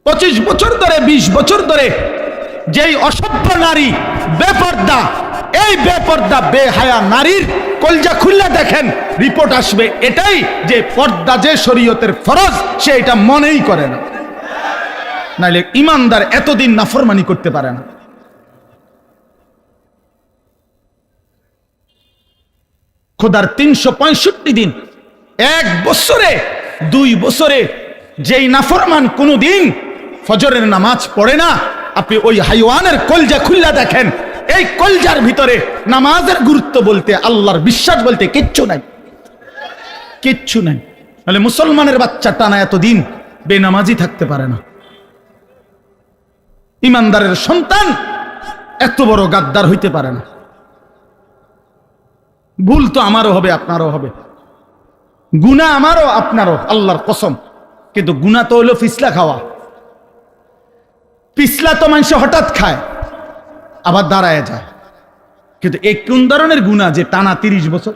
25 বছর ধরে 20 বছর ধরে যেই অসভ্য নারী বেপর্দা, এই বেপর্দা বেহায়া নারীর কলজা খুললে দেখেন রিপোর্ট আসবে এটাই যে পর্দা যে শরীয়তের ফরজ সে এটা মনেই করে না। নাইলে ইমানদার এতদিন নাফরমানি করতে পারে না। খোদার 365 দিন, 1 বছরে 2 বছরে যেই নাফরমান কোনদিন ফজরের নামাজ পড়ে না, আপনি ওই হাইওয়ানের কলজা খুল্লা দেখেন, এই কলজার ভিতরে নামাজের গুরুত্ব বলতে, আল্লাহর বিশ্বাস বলতে কিচ্ছু নাই, কিচ্ছু নাই। তাহলে মুসলমানের বাচ্চা টানা এতদিন বেনামাজি থাকতে পারে না। ইমানদারের সন্তান এত বড় গাদ্দার হইতে পারে না। ভুল তো আমারও হবে, আপনারও হবে, গুনাহ আমারও আপনারও, আল্লাহর কসম। কিন্তু গুনাহ তো হলো পিছলা খাওয়া। পিছলা তো মানুষ হঠাৎ খায় আবার দাঁড়ায় যায়, কিন্তু এই কোন ধরনের গুনাহ যে টানা 30 বছর